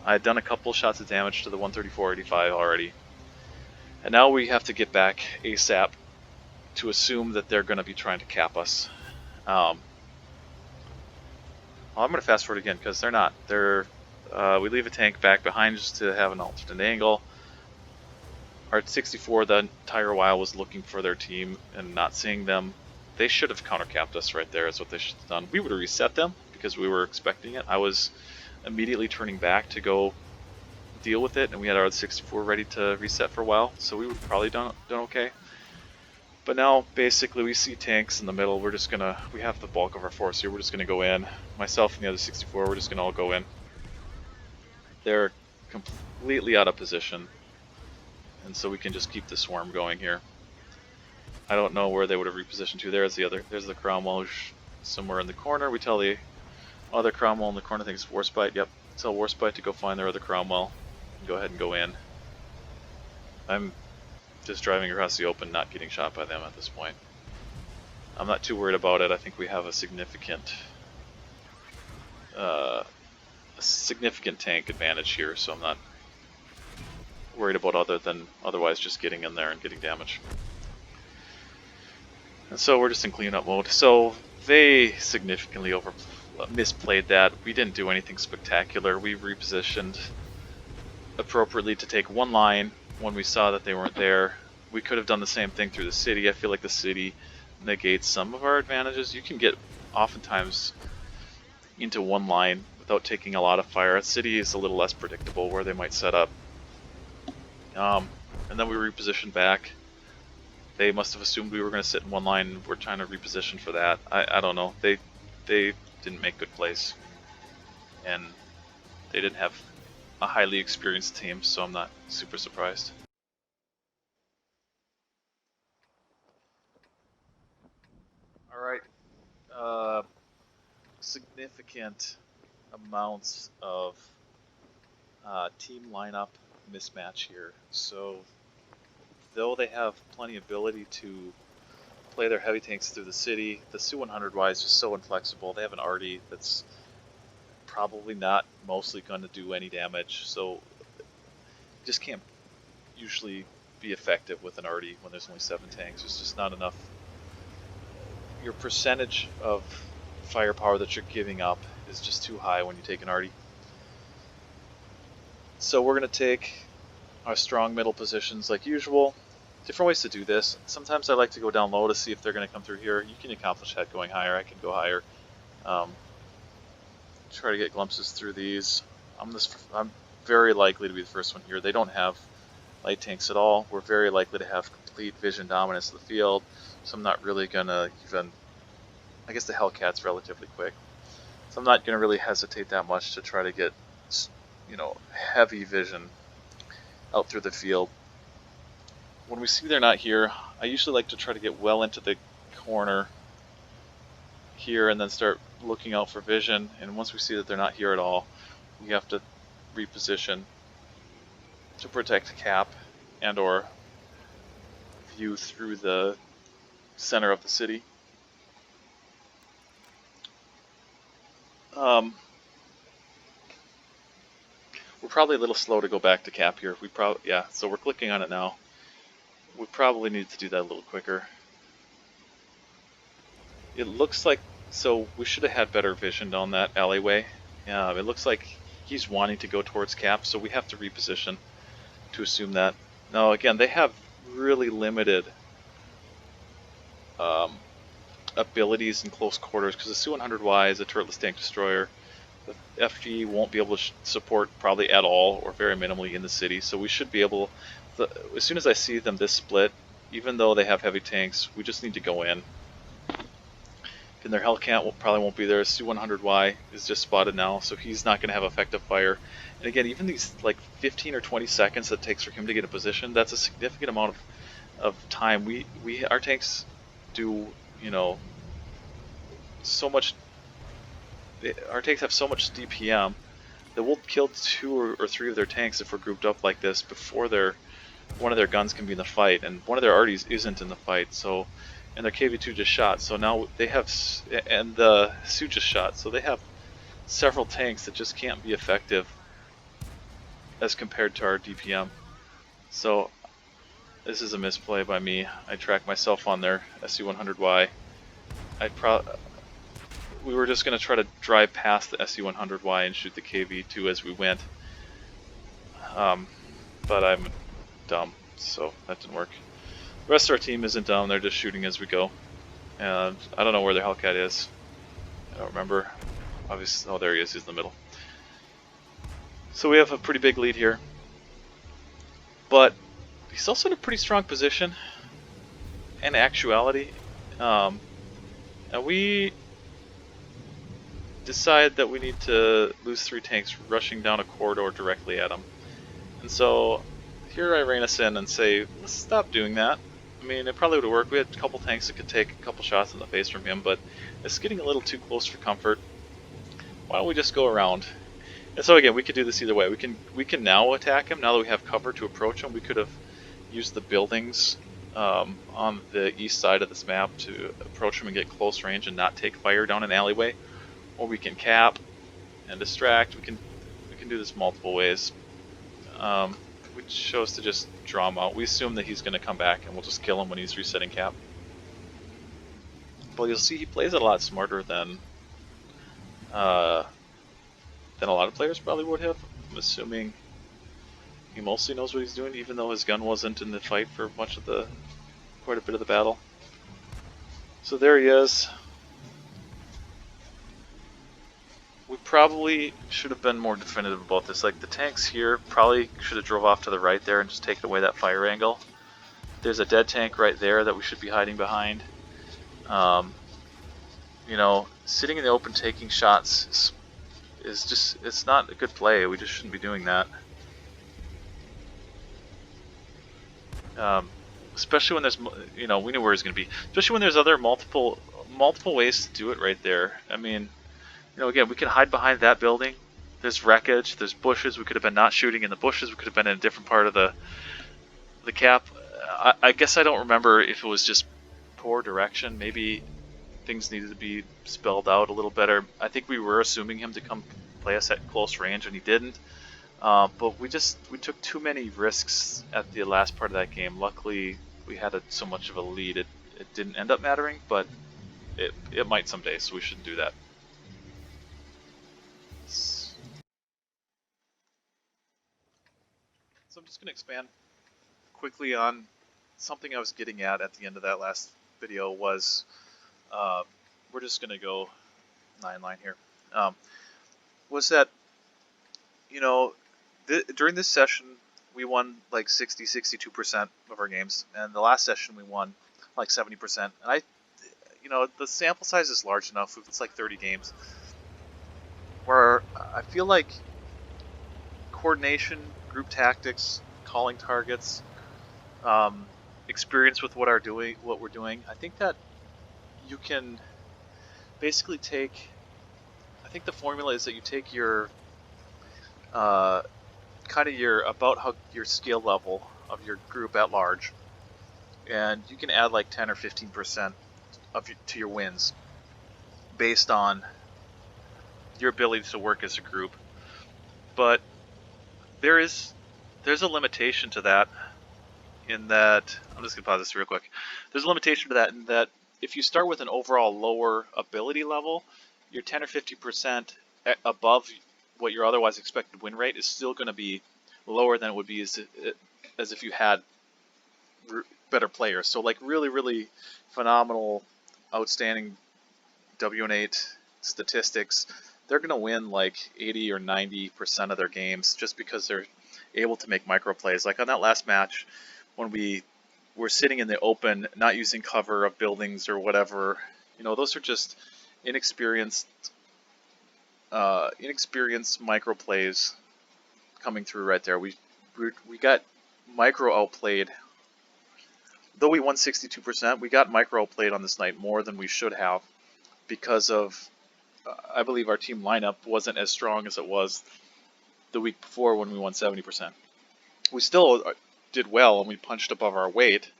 I had done a couple shots of damage to the 134-85 already. And now we have to get back ASAP to assume that they're going to be trying to cap us. Well, I'm going to fast forward again because they're not. We leave a tank back behind just to have an alternate angle. Our 64 the entire while was looking for their team and not seeing them. They should have countercapped us right there, is what they should have done. We would have reset them because we were expecting it. I was immediately turning back to go deal with it, and we had our 64 ready to reset for a while, so we would have probably done okay. But now, basically, we see tanks in the middle. We have the bulk of our force here. We're just gonna go in. Myself and the other 64, we're just gonna all go in. They're completely out of position, and so we can just keep the swarm going here. I don't know where they would have repositioned to. There's the Cromwell somewhere in the corner. We tell the other Cromwell in the corner, I think it's Warspite. Yep, tell Warspite to go find their other Cromwell and go ahead and go in. I'm just driving across the open, not getting shot by them at this point. I'm not too worried about it. I think we have a significant tank advantage here, so I'm not worried about otherwise just getting in there and getting damage. And so we're just in cleanup mode. So they significantly misplayed that. We didn't do anything spectacular. We repositioned appropriately to take one line when we saw that they weren't there. We could have done the same thing through the city. I feel like the city negates some of our advantages. You can get oftentimes into one line without taking a lot of fire. A city is a little less predictable where they might set up. And then we repositioned back. They must have assumed we were going to sit in one line. We're trying to reposition for that. I don't know. They didn't make good plays, and they didn't have a highly experienced team, so I'm not super surprised. All right. Significant amounts of team lineup mismatch here. So though they have plenty of ability to play their heavy tanks through the city, the Su-100Y is just so inflexible. They have an arty that's probably not mostly going to do any damage, so you just can't usually be effective with an arty when there's only 7 tanks. There's just not enough. Your percentage of firepower that you're giving up is just too high when you take an arty. So we're going to take our strong middle positions like usual. Different ways to do this. Sometimes I like to go down low to see if they're going to come through here. You can accomplish that going higher. I can go higher. Try to get glimpses through these. I'm very likely to be the first one here. They don't have light tanks at all. We're very likely to have complete vision dominance of the field, so I'm not really going to even... I guess the Hellcat's relatively quick, so I'm not going to really hesitate that much to try to get, heavy vision out through the field. When we see they're not here, I usually like to try to get well into the corner here and then start looking out for vision, and once we see that they're not here at all, we have to reposition to protect cap and or view through the center of the city. We're probably a little slow to go back to cap here. So we're clicking on it now. We probably need to do that a little quicker. It looks like, so we should have had better vision down that alleyway. It looks like he's wanting to go towards cap, so we have to reposition to assume that. Now again, they have really limited abilities in close quarters because the Su-100Y is a turretless tank destroyer. The FG won't be able to support probably at all or very minimally in the city, so we should be able, as soon as I see them this split, even though they have heavy tanks, we just need to go in. And their Hellcat probably won't be there. Su-100Y is just spotted now, so he's not going to have effective fire. And again, even these like 15 or 20 seconds that it takes for him to get a position, that's a significant amount of time. Our tanks do, so much. Our tanks have so much DPM that we'll kill 2 or 3 of their tanks if we're grouped up like this before one of their guns can be in the fight, and one of their arties isn't in the fight. So and their KV2 just shot. So now they have, and the Su just shot. So they have several tanks that just can't be effective as compared to our DPM. So this is a misplay by me. I tracked myself on their SU-100Y. We were just going to try to drive past the SU-100Y and shoot the KV2 as we went. But I'm dumb, so that didn't work. The rest of our team isn't dumb, they're just shooting as we go. And I don't know where their Hellcat is. I don't remember. Obviously, oh, there he is, he's in the middle. So we have a pretty big lead here. But he's also in a pretty strong position in actuality. And we decide that we need to lose 3 tanks rushing down a corridor directly at him. And so here I rein us in and say, let's stop doing that. I mean, it probably would have worked. We had a couple tanks that could take a couple shots in the face from him, but it's getting a little too close for comfort. Why don't we just go around? And so again, we could do this either way. We can now attack him. Now that we have cover to approach him, we could have used the buildings on the east side of this map to approach him and get close range and not take fire down an alleyway. Or we can cap and distract. We can do this multiple ways. We chose to just draw him out. We assume that he's going to come back and we'll just kill him when he's resetting cap. But you'll see he plays it a lot smarter than a lot of players probably would have. I'm assuming he mostly knows what he's doing, even though his gun wasn't in the fight for quite a bit of the battle. So there he is. We probably should have been more definitive about this. Like, the tanks here probably should have drove off to the right there and just taken away that fire angle. There's a dead tank right there that we should be hiding behind. You know, sitting in the open taking shots is just, it's not a good play. We just shouldn't be doing that. Especially when there's, you know, we knew where he's going to be. Especially when there's other multiple ways to do it right there. I mean, you know, again, we can hide behind that building. There's wreckage, there's bushes. We could have been not shooting in the bushes. We could have been in a different part of the cap. I guess I don't remember if it was just poor direction. Maybe things needed to be spelled out a little better. I think we were assuming him to come play us at close range, and he didn't. But we took too many risks at the last part of that game. Luckily, we had so much of a lead. It didn't end up mattering, but it might someday. So we shouldn't do that. So I'm just going to expand quickly on something I was getting at the end of that last video was, we're just going to go 9-line here, was that, you know, during this session we won like 60-62% of our games, and the last session we won like 70%, and you know, the sample size is large enough, it's like 30 games, where I feel like coordination, group tactics, calling targets, experience with what we're doing. I think that you can basically take. I think the formula is that you take your kind of your skill level of your group at large, and you can add like 10 or 15% to your wins based on your ability to work as a group. But there's a limitation to that, in that, I'm just going to pause this real quick. There's a limitation to that in that if you start with an overall lower ability level, your 10 or 50% above what your otherwise expected win rate is still going to be lower than it would be as if you had better players. So like really, really phenomenal, outstanding W8 statistics, they're going to win like 80 or 90% of their games just because they're able to make micro plays. Like on that last match, when we were sitting in the open, not using cover of buildings or whatever, you know, those are just inexperienced micro plays coming through right there. We got micro outplayed. Though we won 62%, we got micro outplayed on this night more than we should have because of, I believe our team lineup wasn't as strong as it was the week before when we won 70%. We still did well and we punched above our weight,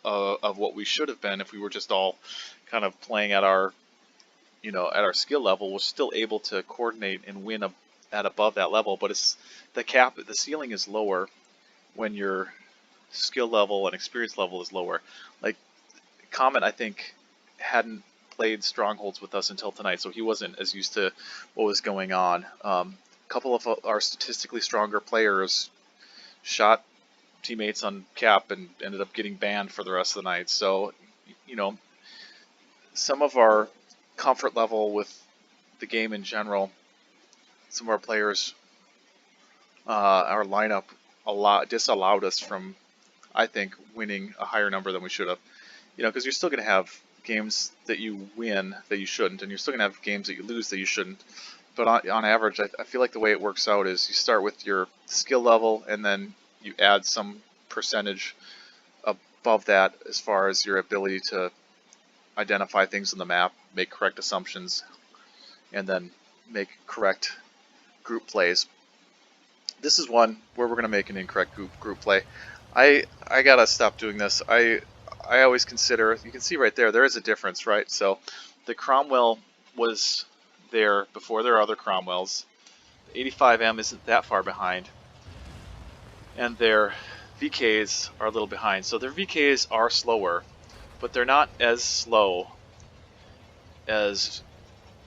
of what we should have been if we were just all kind of playing at our, at our skill level. We're still able to coordinate and win at above that level, but it's the ceiling is lower when your skill level and experience level is lower. Like Comet, I think, hadn't played Strongholds with us until tonight, so he wasn't as used to what was going on. A couple of our statistically stronger players shot teammates on cap and ended up getting banned for the rest of the night. So, some of our comfort level with the game in general, some of our players, our lineup, disallowed us from, I think, winning a higher number than we should have. Because you're still going to have games that you win that you shouldn't, and you're still going to have games that you lose that you shouldn't. But on average, I feel like the way it works out is you start with your skill level, and then you add some percentage above that as far as your ability to identify things on the map, make correct assumptions, and then make correct group plays. This is one where we're going to make an incorrect group play. I gotta stop doing this. I always consider, you can see right there is a difference, right? So the Cromwell was there before there are other Cromwells. 85M isn't that far behind, and their VKs are a little behind. So their VKs are slower, but they're not as slow as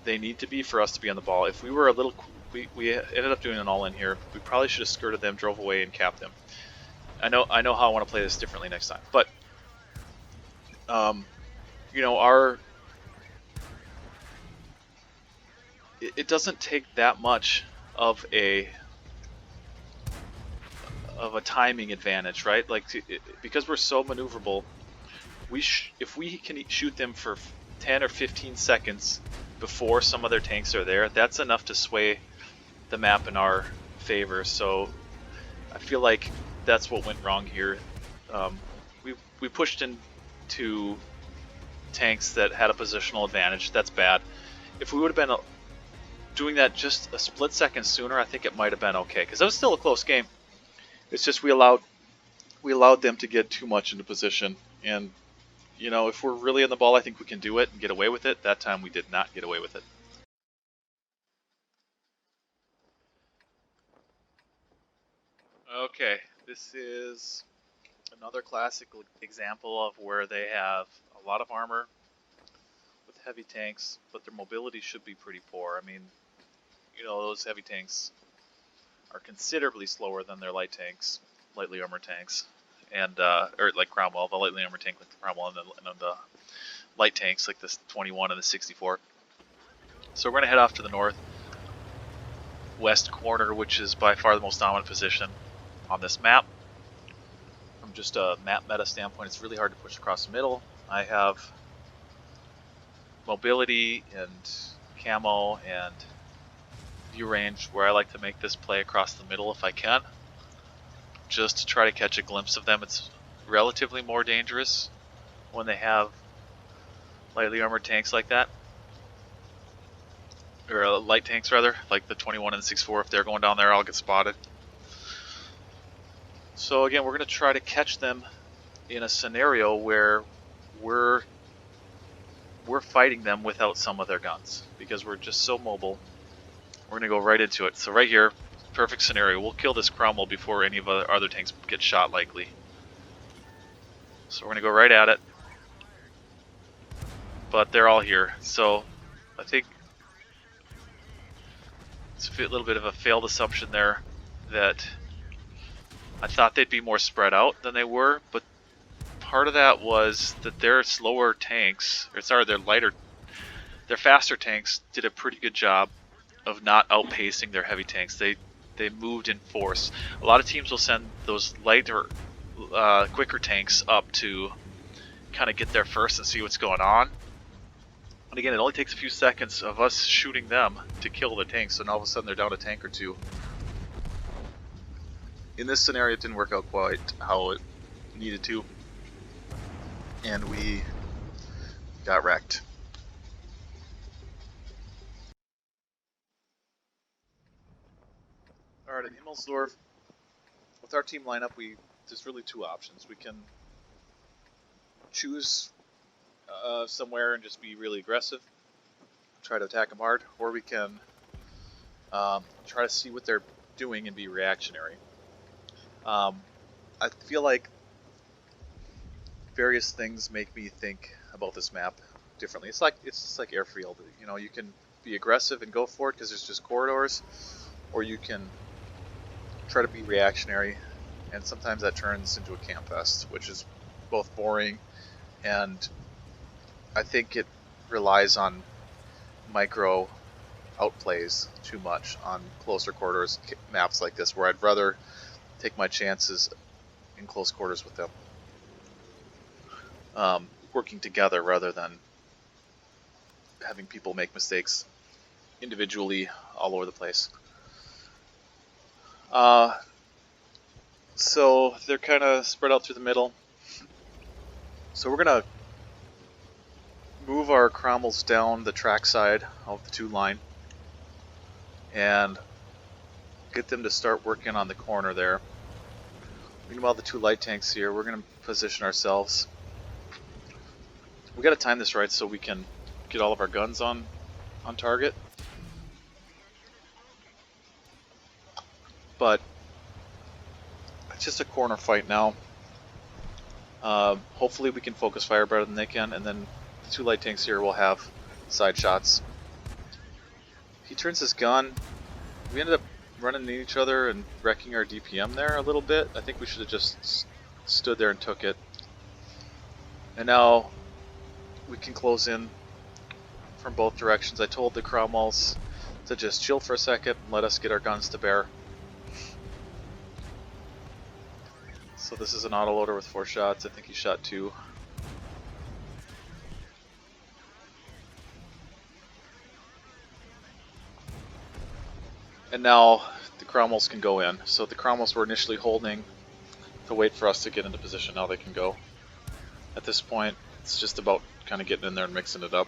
they need to be for us to be on the ball. If we were a little, we ended up doing an all-in here. We probably should have skirted them, drove away, and capped them. I know how I want to play this differently next time, but it doesn't take that much of a timing advantage, right? Like because we're so maneuverable, if we can shoot them for 10 or 15 seconds before some of their tanks are there, that's enough to sway the map in our favor. So I feel like that's what went wrong here. We pushed into tanks that had a positional advantage. That's bad. If we would have been doing that just a split second sooner, I think it might have been okay, because that was still a close game. It's just we allowed them to get too much into position, and if we're really on the ball, I think we can do it and get away with it. That time we did not get away with it. Okay, this is another classic example of where they have a lot of armor with heavy tanks, but their mobility should be pretty poor. I mean, those heavy tanks are considerably slower than their lightly armored tanks, and or like Cromwell, the lightly armored tank like the Cromwell, and the light tanks like the 21 and the 64. So we're going to head off to the northwest corner, which is by far the most dominant position on this map. From just a map meta standpoint, it's really hard to push across the middle. I have mobility and camo and view range where I like to make this play across the middle if I can, just to try to catch a glimpse of them. It's relatively more dangerous when they have lightly armored tanks like that, or light tanks rather, like the 21 and the 64. If they're going down there, I'll get spotted. So again, we're going to try to catch them in a scenario where we're fighting them without some of their guns, because we're just so mobile. We're going to go right into it. So right here, perfect scenario. We'll kill this Cromwell before any of our other tanks get shot, likely. So we're going to go right at it. But they're all here. So I think it's a little bit of a failed assumption there that I thought they'd be more spread out than they were, but part of that was that their slower tanks, or sorry, their faster tanks did a pretty good job of not outpacing their heavy tanks. They moved in force. A lot of teams will send those lighter, quicker tanks up to kind of get there first and see what's going on. And again, it only takes a few seconds of us shooting them to kill the tanks, and all of a sudden they're down a tank or two. In this scenario, it didn't work out quite how it needed to, and we got wrecked. Alright, in Himmelsdorf, with our team lineup, there's really two options. We can choose somewhere and just be really aggressive, try to attack them hard, or we can try to see what they're doing and be reactionary. I feel like various things make me think about this map differently. It's just like Airfield. You know, you can be aggressive and go for it because there's just corridors, or you can try to be reactionary, and sometimes that turns into a camp fest, which is both boring and I think it relies on micro outplays too much on closer quarters maps like this, where I'd rather take my chances in close quarters with them, working together rather than having people make mistakes individually all over the place. So they're kind of spread out through the middle. So we're going to move our Cromwells down the track side of the 2 line and get them to start working on the corner there. Meanwhile, the 2 light tanks here, we're going to position ourselves. We got to time this right so we can get all of our guns on target. But it's just a corner fight now. Hopefully we can focus fire better than they can, and then the 2 light tanks here will have side shots. He turns his gun. We ended up running into each other and wrecking our DPM there a little bit. I think we should have just stood there and took it. And now we can close in from both directions. I told the Cromwells to just chill for a second and let us get our guns to bear. So this is an autoloader with 4 shots. I think he shot 2. And now the Cromwells can go in. So the Cromwells were initially holding to wait for us to get into position. Now they can go. At this point, it's just about kind of getting in there and mixing it up.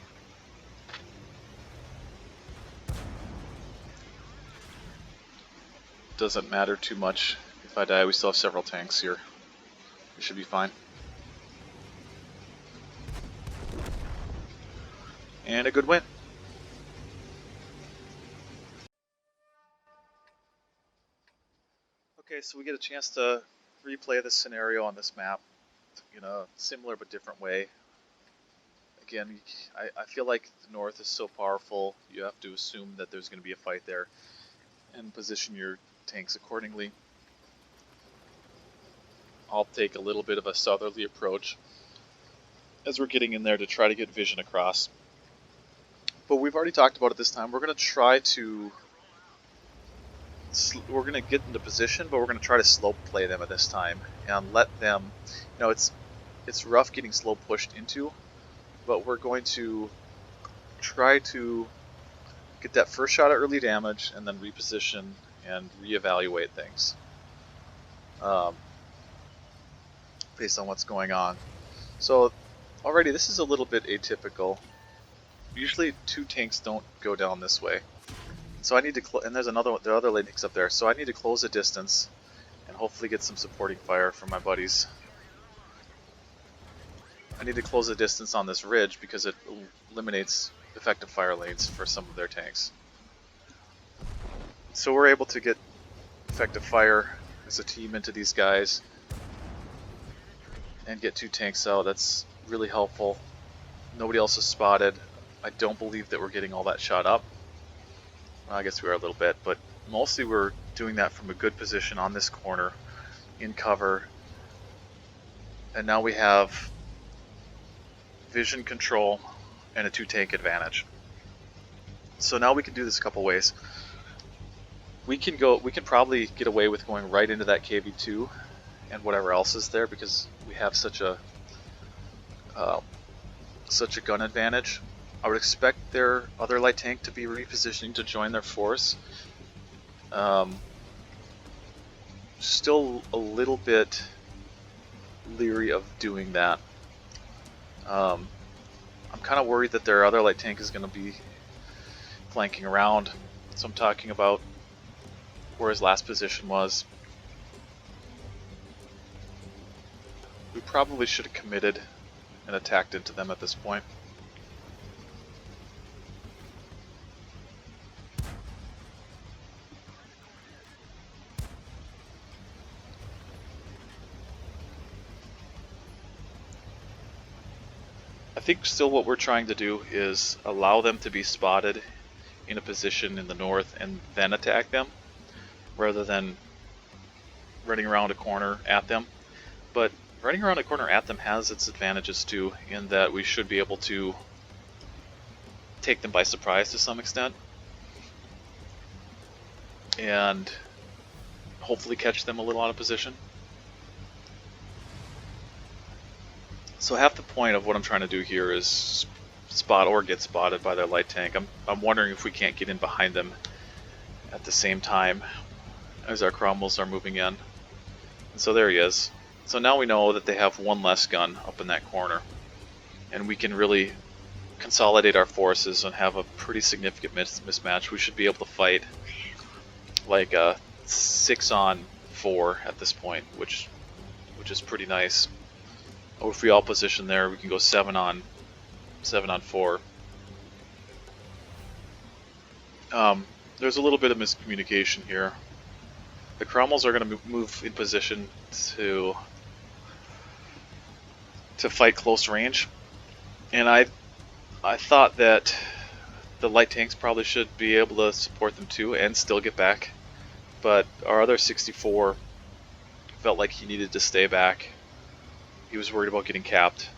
Doesn't matter too much. If I die, we still have several tanks here. We should be fine. And a good win. Okay, so we get a chance to replay this scenario on this map in a similar but different way. Again, I feel like the north is so powerful, you have to assume that there's going to be a fight there and position your tanks accordingly. I'll take a little bit of a southerly approach as we're getting in there to try to get vision across. But we've already talked about it this time. We're going to get into position, but we're going to try to slope play them at this time and let them, you know, it's rough getting slow pushed into, but we're going to try to get that first shot at early damage and then reposition and reevaluate things based on what's going on. So already this is a little bit atypical. Usually 2 tanks don't go down this way. So I need to, and there's there are other light tanks up there, so I need to close the distance and hopefully get some supporting fire from my buddies. I need to close the distance on this ridge because it eliminates effective fire lanes for some of their tanks. So we're able to get effective fire as a team into these guys and get 2 tanks out. That's really helpful. Nobody else is spotted. I don't believe that we're getting all that shot up. Well, I guess we are a little bit, but mostly we're doing that from a good position on this corner in cover. And now we have vision control and a 2 tank advantage. So now we can do this a couple ways. We can probably get away with going right into that KV2 and whatever else is there because we have such a gun advantage. I would expect their other light tank to be repositioning to join their force. Still a little bit leery of doing that. I'm kind of worried that their other light tank is going to be flanking around. So I'm talking about where his last position was. We probably should have committed and attacked into them at this point. I think still what we're trying to do is allow them to be spotted in a position in the north and then attack them, rather than running around a corner at them. But running around a corner at them has its advantages too, in that we should be able to take them by surprise to some extent, and hopefully catch them a little out of position. So half the point of what I'm trying to do here is spot or get spotted by their light tank. I'm wondering if we can't get in behind them at the same time as our Cromwells are moving in. And so there he is. So now we know that they have one less gun up in that corner, and we can really consolidate our forces and have a pretty significant mismatch. We should be able to fight like a 6-on-4 at this point, which is pretty nice. Or if we all position there, we can go 7-on-4. There's a little bit of miscommunication here. The Cromwells are going to move in position to fight close range, and I thought that the light tanks probably should be able to support them too and still get back, but our other 64 felt like he needed to stay back. He was worried about getting capped.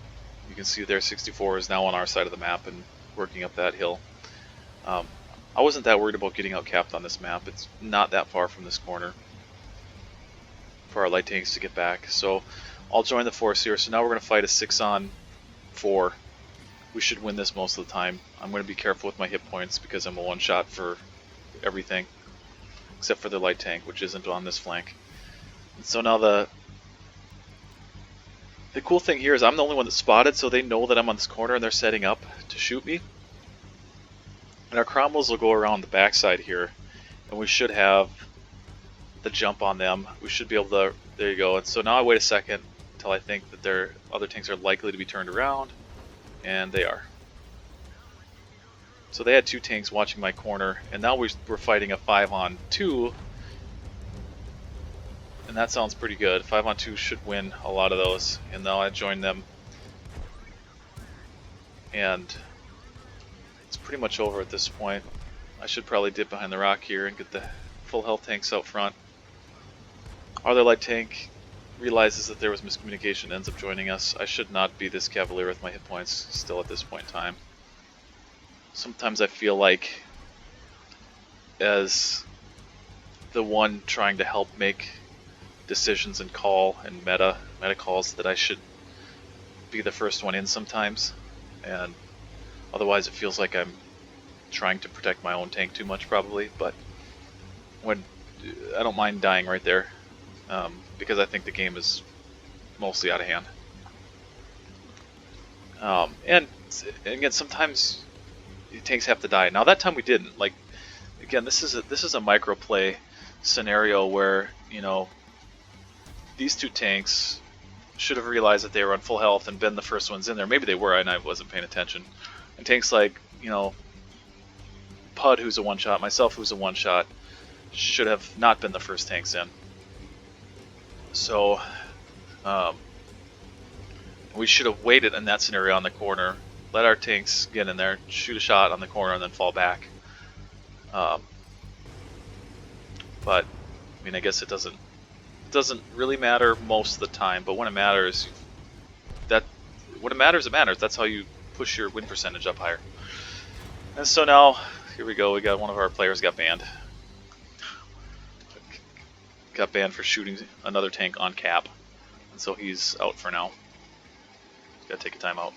You can see there 64 is now on our side of the map and working up that hill. I wasn't that worried about getting out capped on this map. It's not that far from this corner for our light tanks to get back. So I'll join the force here. So now we're going to fight a 6-on-4. We should win this most of the time. I'm going to be careful with my hit points because I'm a one-shot for everything except for the light tank, which isn't on this flank. And so now the cool thing here is I'm the only one that's spotted, so they know that I'm on this corner and they're setting up to shoot me. And our Cromwells will go around the backside here, and we should have the jump on them. We should be able to, there you go. And so now I wait a second until I think that their other tanks are likely to be turned around, and they are. So they had 2 tanks watching my corner, and now we're fighting a 5-on-2, and that sounds pretty good. 5-on-2 should win a lot of those, and now I join them, and it's pretty much over at this point. I should probably dip behind the rock here and get the full health tanks out front. Our other light tank realizes that there was miscommunication, ends up joining us. I should not be this cavalier with my hit points still at this point in time. Sometimes I feel like, as the one trying to help make decisions and call and meta calls, that I should be the first one in sometimes, and otherwise it feels like I'm trying to protect my own tank too much probably. But when I don't mind dying right there, because I think the game is mostly out of hand. And again, sometimes tanks have to die. Now that time we didn't. Like, again, this is a micro play scenario where, you know, these 2 tanks should have realized that they were on full health and been the first ones in there. Maybe they were and I wasn't paying attention. And tanks like, you know, Pud, who's a one-shot, myself, who's a one-shot, should have not been the first tanks in. So we should have waited in that scenario on the corner, let our tanks get in there, shoot a shot on the corner, and then fall back. But I mean, I guess it doesn't really matter most of the time. But when it matters, it matters. That's how you push your win percentage up higher. And so now, here we go. We got one of our players got banned. Got banned for shooting another tank on cap, and so he's out for now. Gotta take a timeout.